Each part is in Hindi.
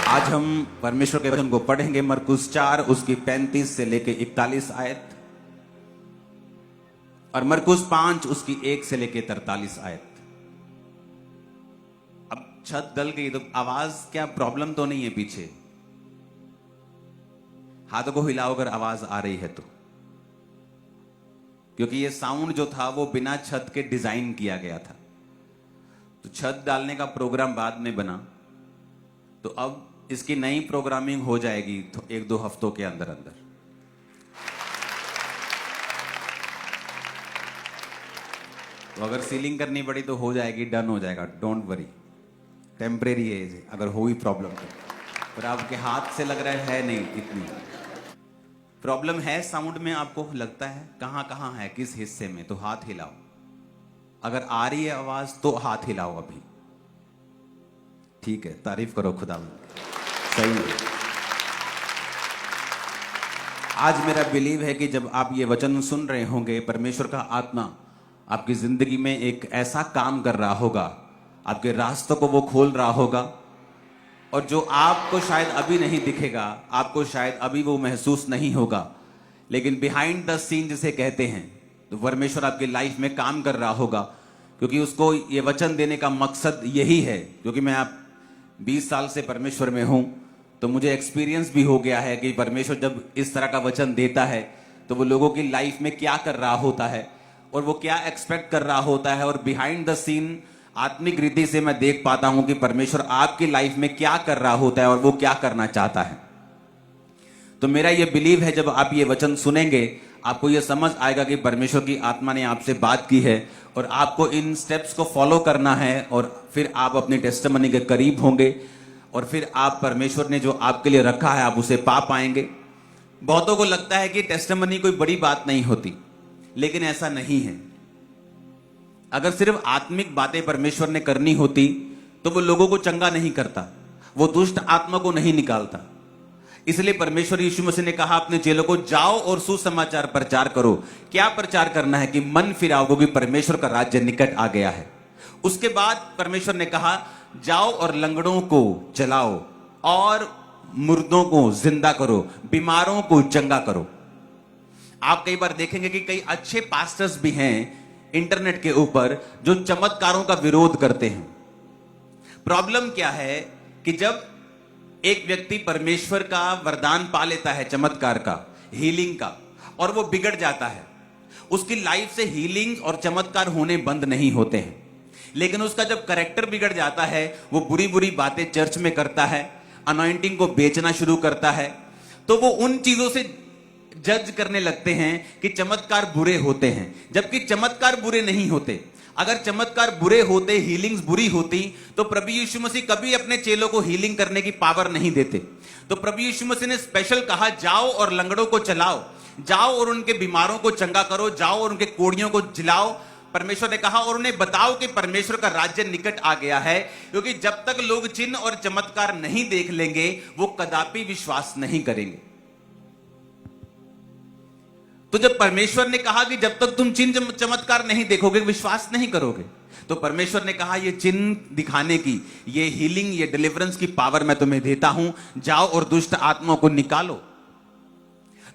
आज हम परमेश्वर के वचन को पढ़ेंगे। मरकुस 4 उसकी 35 से लेके 41 आयत और मरकुस 5 उसकी 1 से लेके 43 आयत। अब छत गल गई तो आवाज क्या प्रॉब्लम तो नहीं है पीछे? हाथों को हिलाओ अगर आवाज आ रही है तो, क्योंकि ये साउंड जो था वो बिना छत के डिजाइन किया गया था। तो छत डालने का प्रोग्राम बाद में बना, तो अब इसकी नई प्रोग्रामिंग हो जाएगी तो 1-2 हफ्तों के अंदर अंदर। तो अगर सीलिंग करनी पड़ी तो हो जाएगी, डन हो जाएगा, डोंट वरी। टेम्परेरी है अगर हुई प्रॉब्लम तो, पर आपके हाथ से लग रहा है नहीं इतनी प्रॉब्लम है। साउंड में आपको लगता है कहां कहां है, किस हिस्से में, तो हाथ हिलाओ। अगर आ रही है आवाज तो हाथ हिलाओ अभी। ठीक है, तारीफ करो खुदा में, सही है। आज मेरा बिलीव है कि जब आप ये वचन सुन रहे होंगे, परमेश्वर का आत्मा आपकी जिंदगी में एक ऐसा काम कर रहा होगा, आपके रास्तों को वो खोल रहा होगा, और जो आपको शायद अभी नहीं दिखेगा, आपको शायद अभी वो महसूस नहीं होगा, लेकिन बिहाइंड द सीन जिसे कहते हैं, तो परमेश्वर आपकी लाइफ में काम कर रहा होगा। क्योंकि उसको ये वचन देने का मकसद यही है। क्योंकि मैं आप 20 साल से परमेश्वर में हूं, तो मुझे एक्सपीरियंस भी हो गया है कि परमेश्वर जब इस तरह का वचन देता है तो वो लोगों की लाइफ में क्या कर रहा होता है और वो क्या एक्सपेक्ट कर रहा होता है। और बिहाइंड द सीन आत्मिक रीति से मैं देख पाता हूं कि परमेश्वर आपकी लाइफ में क्या कर रहा होता है और वो क्या करना चाहता है। तो मेरा ये बिलीव है जब आप ये वचन सुनेंगे, आपको ये समझ आएगा कि परमेश्वर की आत्मा ने आपसे बात की है और आपको इन स्टेप्स को फॉलो करना है, और फिर आप अपनी टेस्टिमनी के करीब होंगे और फिर आप परमेश्वर ने जो आपके लिए रखा है आप उसे पा पाएंगे। बहुतों को लगता है कि टेस्टिमनी कोई बड़ी बात नहीं होती, लेकिन ऐसा नहीं है। अगर सिर्फ आत्मिक बातें परमेश्वर ने करनी होती तो वो लोगों को चंगा नहीं करता, वो दुष्ट आत्मा को नहीं निकालता। इसलिए परमेश्वर यीशु मसीह ने कहा अपने चेलों को, जाओ और सुसमाचार प्रचार करो। क्या प्रचार करना है? कि मन फिराओ, क्योंकि परमेश्वर का राज्य निकट आ गया है। उसके बाद परमेश्वर ने कहा, जाओ और लंगड़ों को चलाओ और मुर्दों को जिंदा करो, बीमारों को चंगा करो। आप कई बार देखेंगे कि कई अच्छे पास्टर्स भी हैं इंटरनेट के ऊपर जो चमत्कारों का विरोध करते हैं। प्रॉब्लम क्या है कि जब एक व्यक्ति परमेश्वर का वरदान पा लेता है, चमत्कार का, हीलिंग का, और वो बिगड़ जाता है, उसकी लाइफ से हीलिंग और चमत्कार होने बंद नहीं होते हैं। लेकिन उसका जब कैरेक्टर बिगड़ जाता है, वो बुरी बुरी बातें चर्च में करता है, अनॉइंटिंग को बेचना शुरू करता है, तो वो उन चीजों से जज करने लगते हैं कि चमत्कार बुरे होते हैं, जबकि चमत्कार बुरे नहीं होते। अगर चमत्कार बुरे होते, हीलिंग्स बुरी होती, तो प्रभु यीशु मसीह कभी अपने चेलों को हीलिंग करने की पावर नहीं देते। तो प्रभु यीशु मसीह ने स्पेशल कहा, जाओ और लंगड़ों को चलाओ, जाओ और उनके बीमारों को चंगा करो, जाओ और उनके कोड़ियों को जिलाओ। परमेश्वर ने कहा, और उन्हें बताओ कि परमेश्वर का राज्य निकट आ गया है। क्योंकि जब तक लोग चिन्ह और चमत्कार नहीं देख लेंगे, वो कदापि विश्वास नहीं करेंगे। तो जब परमेश्वर ने कहा कि जब तक तुम चिन्ह चमत्कार नहीं देखोगे, विश्वास नहीं करोगे, तो परमेश्वर ने कहा, ये चिन्ह दिखाने की, ये हीलिंग, ये डिलीवरेंस की पावर मैं तुम्हें देता हूं, जाओ और दुष्ट आत्माओं को निकालो।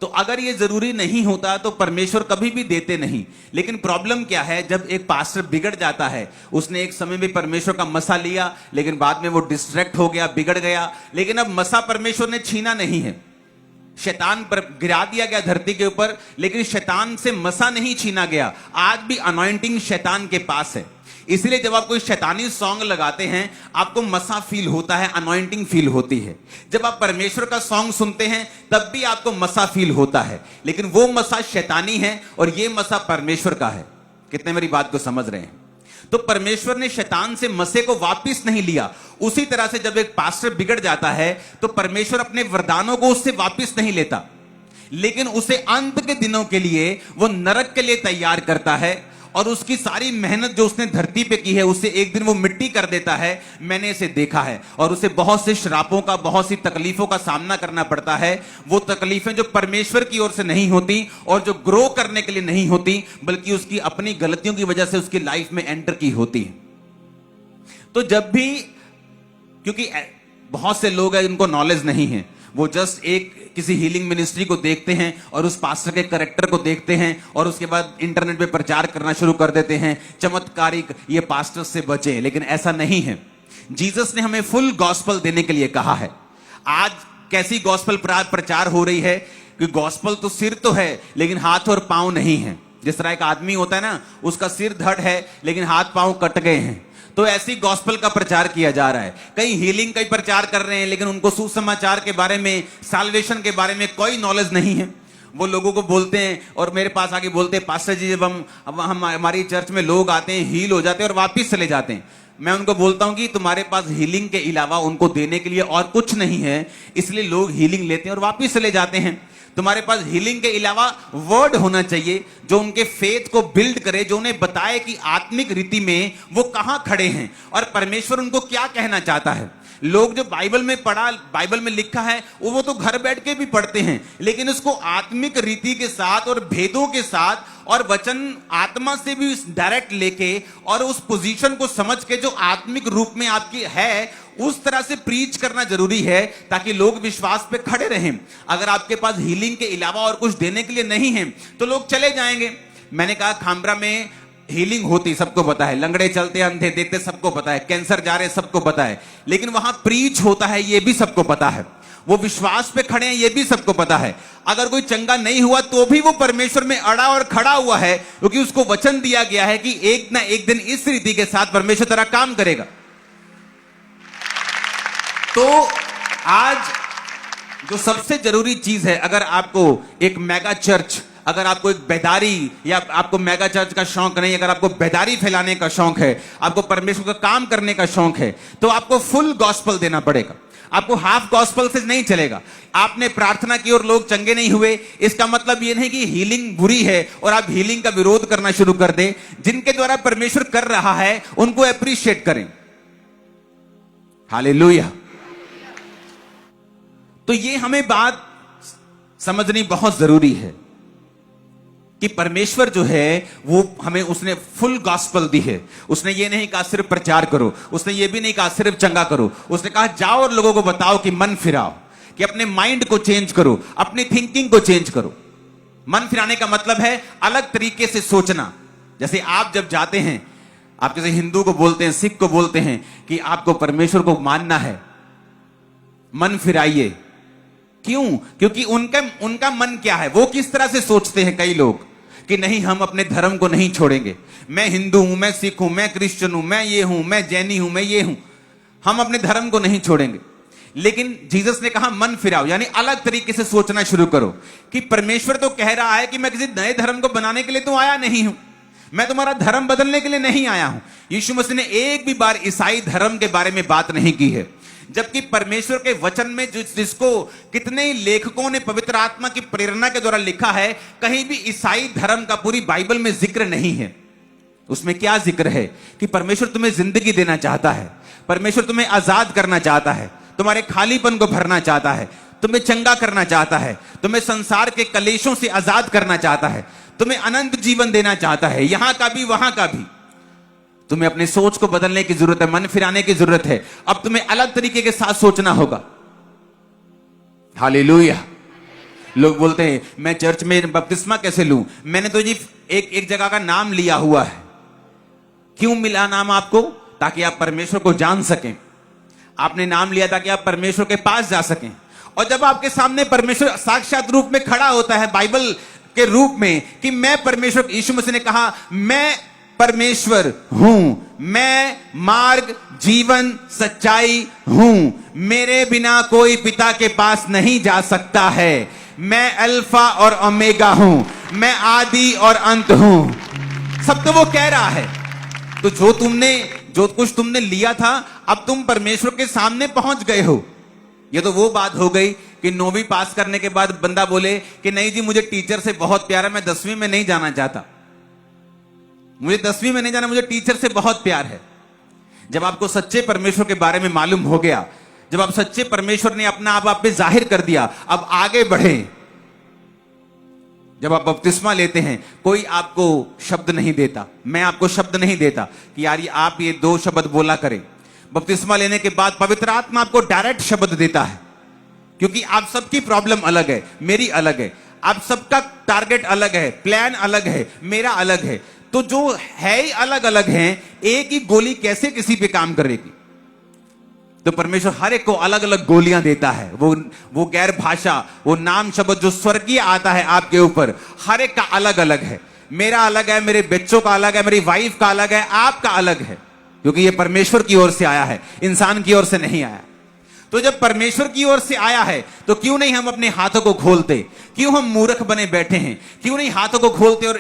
तो अगर ये जरूरी नहीं होता तो परमेश्वर कभी भी देते नहीं। लेकिन प्रॉब्लम क्या है, जब एक पास्टर बिगड़ जाता है, उसने एक समय में परमेश्वर का मसा लिया, लेकिन बाद में वो डिस्ट्रैक्ट हो गया, बिगड़ गया। लेकिन अब मसा परमेश्वर ने छीना नहीं है, शैतान पर गिरा दिया गया धरती के ऊपर, लेकिन शैतान से मसा नहीं छीना गया। आज भी अनॉइंटिंग शैतान के पास है। इसलिए जब आप कोई शैतानी सॉन्ग लगाते हैं, आपको मसा फील होता है, अनॉइंटिंग फील होती है। जब आप परमेश्वर का सॉन्ग सुनते हैं, तब भी आपको मसा फील होता है, लेकिन वो मसा शैतानी है और ये मसा परमेश्वर का है। कितने मेरी बात को समझ रहे हैं? तो परमेश्वर ने शैतान से मसे को वापस नहीं लिया। उसी तरह से जब एक पास्टर बिगड़ जाता है, तो परमेश्वर अपने वरदानों को उससे वापस नहीं लेता, लेकिन उसे अंत के दिनों के लिए, वो नरक के लिए तैयार करता है। और उसकी सारी मेहनत जो उसने धरती पे की है, उसे एक दिन वो मिट्टी कर देता है। मैंने इसे देखा है, और उसे बहुत से श्रापों का, बहुत सी तकलीफों का सामना करना पड़ता है। वो तकलीफें जो परमेश्वर की ओर से नहीं होती और जो ग्रो करने के लिए नहीं होती, बल्कि उसकी अपनी गलतियों की वजह से उसकी लाइफ में एंटर की होती है। तो जब भी, क्योंकि बहुत से लोग हैं जिनको नॉलेज नहीं है, वो जस्ट एक किसी हीलिंग मिनिस्ट्री को देखते हैं और उस पास्टर के कैरेक्टर को देखते हैं और उसके बाद इंटरनेट पे प्रचार करना शुरू कर देते हैं, चमत्कारिक ये पास्टर से बचे। लेकिन ऐसा नहीं है। जीसस ने हमें फुल गॉस्पल देने के लिए कहा है। आज कैसी गॉस्पल प्रचार हो रही है कि गॉस्पल तो सिर तो है लेकिन हाथ और पांव नहीं है। जिस तरह एक आदमी होता है ना, उसका सिर धड़ है लेकिन हाथ पांव कट गए हैं, तो ऐसी गॉस्पल का प्रचार किया जा रहा है। कई हीलिंग का प्रचार कर रहे हैं लेकिन उनको सुसमाचार के बारे में, साल्वेशन के बारे में कोई नॉलेज नहीं है। वो लोगों को बोलते हैं और मेरे पास आके बोलते हैं, पास्टर जी जब हम हमारी चर्च में लोग आते हैं, हील हो जाते हैं और वापिस चले जाते हैं। मैं उनको बोलता हूं कि तुम्हारे पास हीलिंग के अलावा उनको देने के लिए और कुछ नहीं है, इसलिए लोग हीलिंग लेते हैं और वापिस चले जाते हैं। तुम्हारे पास हीलिंग के अलावा वर्ड होना चाहिए जो उनके फेथ को बिल्ड करे, जो उन्हें बताए कि आत्मिक रीति में वो कहां खड़े हैं और परमेश्वर उनको क्या कहना चाहता है। लोग जो बाइबल में लिखा है वो तो घर बैठ के भी पढ़ते हैं, लेकिन उसको आत्मिक रीति के साथ और भेदों के साथ और वचन आत्मा से भी डायरेक्ट लेके और उस पोजीशन को समझ के जो आत्मिक रूप में आपकी है उस तरह से प्रीच करना जरूरी है ताकि लोग विश्वास पे खड़े रहें। अगर आपके पास हीलिंग के अलावा और कुछ देने के लिए नहीं है तो लोग चले जाएंगे। मैंने कहा खामरा में हीलिंग होती सबको पता है, लंगड़े चलते, अंधे देखते सबको पता है, कैंसर जा रहे सबको पता है, लेकिन वहां प्रीच होता है ये भी सबको पता है। वो विश्वास पे खड़े हैं ये भी सबको पता है। अगर कोई चंगा नहीं हुआ तो भी वो परमेश्वर में अड़ा और खड़ा हुआ है, क्योंकि उसको वचन दिया गया है कि एक ना एक दिन इस रीति के साथ परमेश्वर तेरा काम करेगा। तो आज जो सबसे जरूरी चीज है, अगर आपको एक मेगा चर्च, अगर आपको एक बेदारी, या आपको मेगा चर्च का शौक नहीं, अगर आपको बेदारी फैलाने का शौक है, आपको परमेश्वर का काम करने का शौक है, तो आपको फुल गॉस्पल देना पड़ेगा। आपको हाफ गॉस्पल से नहीं चलेगा। आपने प्रार्थना की और लोग चंगे नहीं हुए, इसका मतलब यह नहीं कि हीलिंग बुरी है और आप हीलिंग का विरोध करना शुरू कर दें। जिनके द्वारा परमेश्वर कर रहा है उनको अप्रिशिएट करें। हालेलुया। तो ये हमें बात समझनी बहुत जरूरी है कि परमेश्वर जो है वो हमें, उसने फुल गॉस्पल दी है। उसने ये नहीं कहा सिर्फ प्रचार करो, उसने ये भी नहीं कहा सिर्फ चंगा करो, उसने कहा जाओ और लोगों को बताओ कि मन फिराओ, कि अपने माइंड को चेंज करो, अपनी थिंकिंग को चेंज करो। मन फिराने का मतलब है अलग तरीके से सोचना। जैसे आप जब जाते हैं, आप किसी हिंदू को बोलते हैं, सिख को बोलते हैं कि आपको परमेश्वर को मानना है, मन फिराइए। क्यों? क्योंकि उनका मन क्या है, वो किस तरह से सोचते हैं कई लोग कि नहीं हम अपने धर्म को नहीं छोड़ेंगे, मैं हिंदू हूं, मैं सिख हूं, मैं क्रिश्चियन हूं, मैं ये हूं, मैं जैनी हूं, मैं ये हूं, हम अपने धर्म को नहीं छोड़ेंगे। लेकिन जीसस ने कहा मन फिराओ, यानी अलग तरीके से सोचना शुरू करो कि परमेश्वर तो कह रहा है कि मैं किसी नए धर्म को बनाने के लिए तो आया नहीं हूं, मैं तुम्हारा धर्म बदलने के लिए नहीं आया हूं। यीशु मसीह ने एक भी बार ईसाई धर्म के बारे में बात नहीं की है, जबकि परमेश्वर के वचन में जिसको कितने ही लेखकों ने पवित्र आत्मा की प्रेरणा के द्वारा लिखा है, कहीं भी ईसाई धर्म का पूरी बाइबल में जिक्र नहीं है। उसमें क्या जिक्र है कि परमेश्वर तुम्हें जिंदगी देना चाहता है, परमेश्वर तुम्हें आजाद करना चाहता है, तुम्हारे खालीपन को भरना चाहता है, तुम्हें चंगा करना चाहता है, तुम्हें संसार के कलेशों से आजाद करना चाहता है, तुम्हें अनंत जीवन देना चाहता है, यहां का भी वहां का भी। तुम्हें अपनी सोच को बदलने की जरूरत है, मन फिराने की जरूरत है। अब तुम्हें अलग तरीके के साथ सोचना होगा। हालेलुया। लोग बोलते हैं मैं चर्च में बपतिस्मा कैसे लूं? मैंने तो जी एक जगह का नाम लिया हुआ है। क्यों मिला नाम आपको? ताकि आप परमेश्वर को जान सकें। आपने नाम लिया ताकि आप परमेश्वर के पास जा सकें। और जब आपके सामने परमेश्वर साक्षात रूप में खड़ा होता है बाइबल के रूप में कि मैं परमेश्वर, यीशु मसीह ने कहा मैं परमेश्वर हूं, मैं मार्ग, जीवन, सच्चाई हूं, मेरे बिना कोई पिता के पास नहीं जा सकता है, मैं अल्फा और ओमेगा हूं, मैं आदि और अंत हूं। सब तो वो कह रहा है। तो जो कुछ तुमने लिया था, अब तुम परमेश्वर के सामने पहुंच गए हो। ये तो वो बात हो गई कि 9वीं पास करने के बाद बंदा बोले कि नहीं जी मुझे टीचर से बहुत प्यार है, मैं 10वीं में नहीं जाना चाहता, मुझे 10वीं में नहीं जाना, मुझे टीचर से बहुत प्यार है। जब आपको सच्चे परमेश्वर के बारे में मालूम हो गया, जब आप सच्चे परमेश्वर ने अपना आप पे जाहिर कर दिया, अब आगे बढ़े। जब आप बपतिस्मा लेते हैं, कोई आपको शब्द नहीं देता, मैं आपको शब्द नहीं देता कि यार आप ये 2 शब्द बोला करें। बपतिस्मा लेने के बाद पवित्र आत्मा आपको डायरेक्ट शब्द देता है, क्योंकि आप सबकी प्रॉब्लम अलग है, मेरी अलग है, आप सबका टारगेट अलग है, प्लान अलग है, मेरा अलग है। तो जो है ही अलग अलग है, एक ही गोली कैसे किसी पे काम करेगी? तो परमेश्वर हर एक को अलग अलग गोलियां देता है। वो गैर भाषा, वो नाम शब्द जो स्वर्गीय आता है आपके ऊपर, हर एक का अलग अलग है। मेरा अलग है, मेरे बच्चों का अलग है, मेरी वाइफ का अलग है, आपका अलग है, क्योंकि ये परमेश्वर की ओर से आया है, इंसान की ओर से नहीं आया। तो जब परमेश्वर की ओर से आया है तो क्यों नहीं हम अपने हाथों को खोलते? क्यों हम मूर्ख बने बैठे हैं? क्यों नहीं हाथों को खोलते और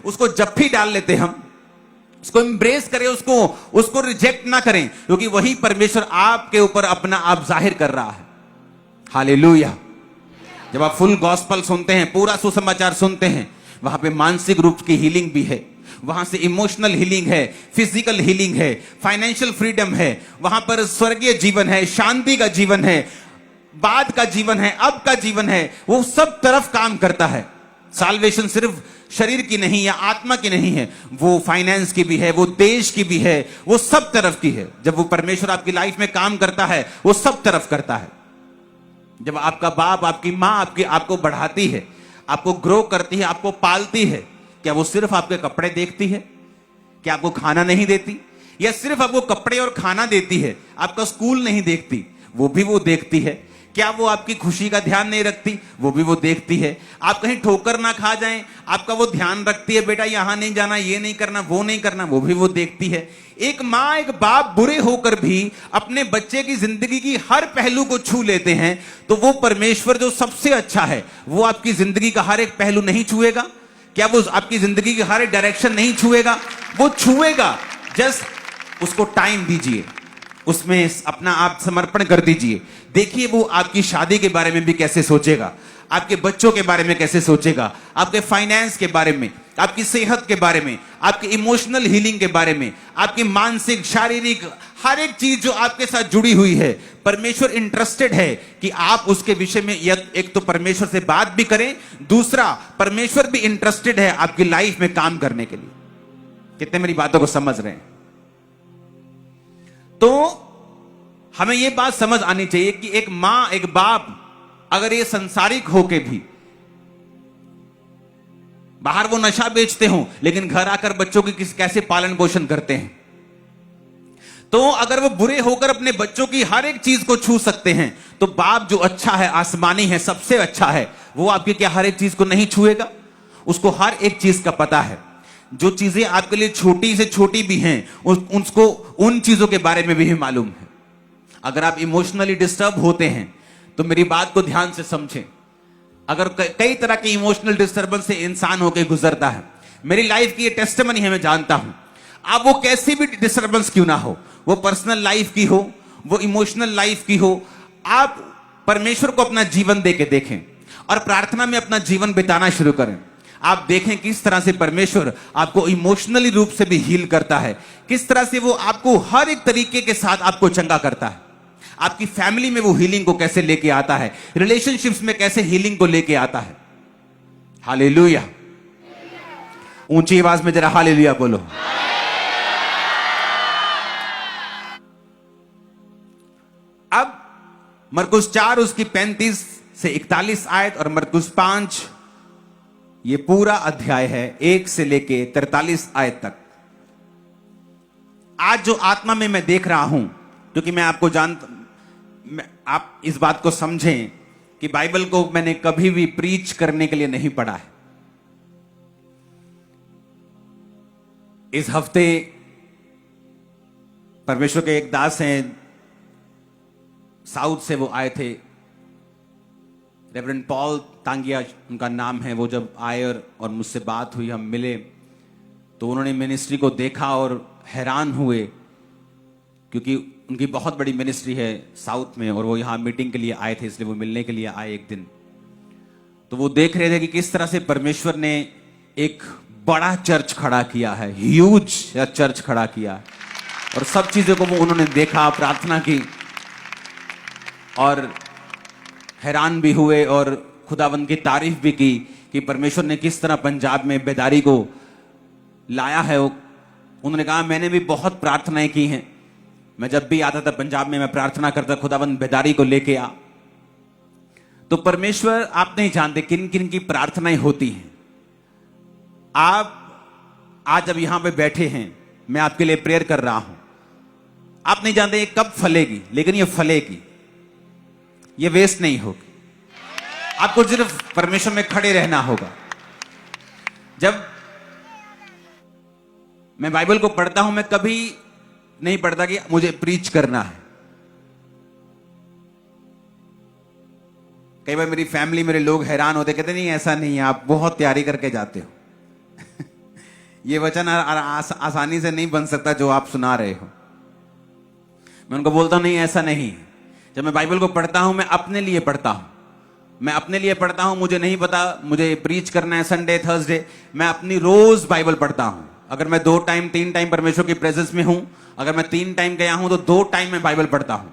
उसको जप्फी डाल लेते? हम उसको एम्ब्रेस करें, उसको रिजेक्ट ना करें, क्योंकि वही परमेश्वर आपके ऊपर अपना आप जाहिर कर रहा है। हालेलुया। जब आप फुल गॉस्पल सुनते हैं, पूरा सुसमाचार सुनते हैं, वहां पे मानसिक रूप की हीलिंग भी है, वहां से इमोशनल हीलिंग है, फिजिकल हीलिंग है, फाइनेंशियल फ्रीडम है, वहां पर स्वर्गीय जीवन है, शांति का जीवन है, बाद का जीवन है, अब का जीवन है, वो सब तरफ काम करता है। साल्वेशन सिर्फ शरीर की नहीं या आत्मा की नहीं है, वो फाइनेंस की भी है, वो देश की भी है, वो सब तरफ की है। जब वो परमेश्वर आपकी लाइफ में काम करता है, वो सब तरफ करता है। जब आपका बाप, आपकी माँ आपको बढ़ाती है, आपको ग्रो करती है, आपको पालती है, क्या वो सिर्फ आपके कपड़े देखती है? क्या आपको खाना नहीं देती? या सिर्फ आपको कपड़े और खाना देती है, आपका स्कूल नहीं देखती? वो भी वो देखती है। क्या वो आपकी खुशी का ध्यान नहीं रखती? वो भी वो देखती है। आप कहीं ठोकर ना खा जाएं, आपका वो ध्यान रखती है, बेटा यहां नहीं जाना, ये नहीं करना, वो नहीं करना, वो भी वो देखती है। एक माँ, एक बाप बुरे होकर भी अपने बच्चे की जिंदगी की हर पहलू को छू लेते हैं, तो वो परमेश्वर जो सबसे अच्छा है, वो आपकी जिंदगी का हर एक पहलू नहीं छुएगा? क्या वो आपकी जिंदगी की हर एक डायरेक्शन नहीं छुएगा? वो छुएगा। जस्ट उसको टाइम दीजिए, उसमें अपना आप समर्पण कर दीजिए। देखिए वो आपकी शादी के बारे में भी कैसे सोचेगा, आपके बच्चों के बारे में कैसे सोचेगा, आपके फाइनेंस के बारे में, आपकी सेहत के बारे में, आपकी इमोशनल हीलिंग के बारे में, आपकी मानसिक, शारीरिक हर एक चीज जो आपके साथ जुड़ी हुई है। परमेश्वर इंटरेस्टेड है कि आप उसके विषय में एक तो परमेश्वर से बात भी करें, दूसरा परमेश्वर भी इंटरेस्टेड है आपकी लाइफ में काम करने के लिए। कितने मेरी बातों को समझ रहे हैं? तो हमें यह बात समझ आनी चाहिए कि एक मां, एक बाप अगर ये संसारिक होके भी बाहर वो नशा बेचते हो, लेकिन घर आकर बच्चों की कैसे पालन पोषण करते हैं, तो अगर वो बुरे होकर अपने बच्चों की हर एक चीज को छू सकते हैं, तो बाप जो अच्छा है, आसमानी है, सबसे अच्छा है, वो आपकी क्या हर एक चीज को नहीं छुएगा? उसको हर एक चीज का पता है। जो चीजें आपके लिए छोटी से छोटी भी हैं, उसको उन चीजों के बारे में भी मालूम है। अगर आप इमोशनली डिस्टर्ब होते हैं तो मेरी बात को ध्यान से समझें। अगर कई तरह के इमोशनल डिस्टर्बेंस से इंसान होकर गुजरता है, मेरी लाइफ की ये टेस्टिमनी है, मैं जानता हूं। आप वो कैसी भी डिस्टर्बेंस क्यों ना हो, वो पर्सनल लाइफ की हो, वो इमोशनल लाइफ की हो, आप परमेश्वर को अपना जीवन देके देखें और प्रार्थना में अपना जीवन बिताना शुरू करें। आप देखें किस तरह से परमेश्वर आपको इमोशनली रूप से भी हील करता है, किस तरह से वो आपको हर एक तरीके के साथ आपको चंगा करता है। आपकी फैमिली में वो हीलिंग को कैसे लेके आता है, रिलेशनशिप्स में कैसे हीलिंग को लेके आता है। हालेलुया। ऊंची आवाज में जरा हालेलुया बोलो। अब मरकुस 4 उसकी 35 से 41 आयत और मरकुस 5 ये पूरा अध्याय है 1 से लेके 43 आयत तक। आज जो आत्मा में मैं देख रहा हूं, क्योंकि मैं आपको आप इस बात को समझें कि बाइबल को मैंने कभी भी प्रीच करने के लिए नहीं पढ़ा है। इस हफ्ते परमेश्वर के एक दास हैं, साउथ से वो आए थे, रेवरेंड पॉल तांगिया उनका नाम है। वो जब आए और मुझसे बात हुई, हम मिले, तो उन्होंने मिनिस्ट्री को देखा और हैरान हुए, क्योंकि उनकी बहुत बड़ी मिनिस्ट्री है साउथ में और वो यहाँ मीटिंग के लिए आए थे, इसलिए वो मिलने के लिए आए एक दिन। तो वो देख रहे थे कि किस तरह से परमेश्वर ने एक बड़ा चर्च खड़ा किया है, ह्यूज चर्च खड़ा किया है, और सब चीजों को वो उन्होंने देखा, प्रार्थना की और हैरान भी हुए और खुदावंद की तारीफ भी की कि परमेश्वर ने किस तरह पंजाब में बेदारी को लाया है। उन्होंने कहा मैंने भी बहुत प्रार्थनाएं की हैं, मैं जब भी आता था पंजाब में, मैं प्रार्थना करता, खुदाबंद बेदारी को लेके आ। तो परमेश्वर, आप नहीं जानते किन किन की प्रार्थनाएं होती हैं। आप आज जब यहां पे बैठे हैं, मैं आपके लिए प्रेयर कर रहा हूं। आप नहीं जानते ये कब फलेगी, लेकिन ये फलेगी, ये वेस्ट नहीं होगी। आपको सिर्फ परमेश्वर में खड़े रहना होगा। जब मैं बाइबल को पढ़ता हूं, मैं कभी नहीं पढ़ता कि मुझे प्रीच करना है। कई बार मेरी फैमिली, मेरे लोग हैरान होते, कहते नहीं ऐसा नहीं है, आप बहुत तैयारी करके जाते हो। ये वचन आसानी से नहीं बन सकता जो आप सुना रहे हो। मैं उनको बोलता हूं नहीं ऐसा नहीं है। जब मैं बाइबल को पढ़ता हूं, मैं अपने लिए पढ़ता हूं, मैं अपने लिए पढ़ता हूं। मुझे नहीं पता मुझे प्रीच करना है संडे थर्सडे, मैं अपनी रोज बाइबल पढ़ता हूं। अगर मैं 2 टाइम 3 टाइम परमेश्वर की प्रेजेंस में हूं, अगर मैं 3 टाइम गया हूं, तो 2 टाइम मैं बाइबल पढ़ता हूं।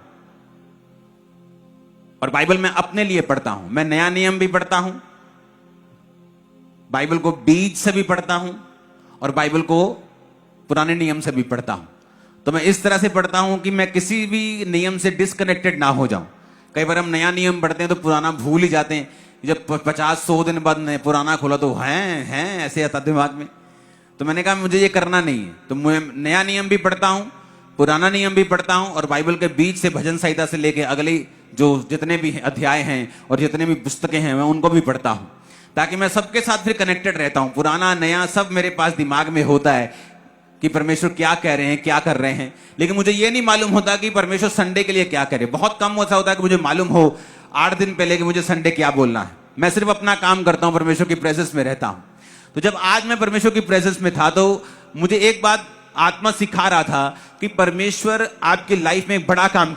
और बाइबल मैं अपने लिए पढ़ता हूं। मैं नया नियम भी पढ़ता हूं, बाइबल को बीज से भी पढ़ता हूं, और बाइबल को पुराने नियम से भी पढ़ता हूं। तो मैं इस तरह से पढ़ता हूं कि मैं किसी भी नियम से डिस्कनेक्टेड ना हो जाऊं। कई बार हम नया नियम पढ़ते हैं तो पुराना भूल ही जाते हैं। जब 50-100 दिन बाद पुराना खोला तो हैं ऐसे आता दिमाग में। तो मैंने कहा मुझे ये करना नहीं है। तो मैं नया नियम भी पढ़ता हूं, पुराना नियम भी पढ़ता हूं, और बाइबल के बीच से भजन संहिता से लेके अगली जो जितने भी अध्याय हैं और जितने भी पुस्तकें हैं, मैं उनको भी पढ़ता हूं, ताकि मैं सबके साथ फिर कनेक्टेड रहता हूं। पुराना नया सब मेरे पास दिमाग में होता है कि परमेश्वर क्या कह रहे हैं, क्या कर रहे हैं। लेकिन मुझे यह नहीं मालूम होता कि परमेश्वर संडे के लिए क्या करे। बहुत कम ऐसा होता है कि मुझे मालूम हो 8 दिन पहले कि मुझे संडे क्या बोलना है। मैं सिर्फ अपना काम करता हूं, परमेश्वर की प्रेजेंस में रहता हूं। तो जब आज मैं परमेश्वर की प्रेजेंस में था, तो मुझे एक बात आत्मा सिखा रहा था कि परमेश्वर आपकी लाइफ में एक बड़ा काम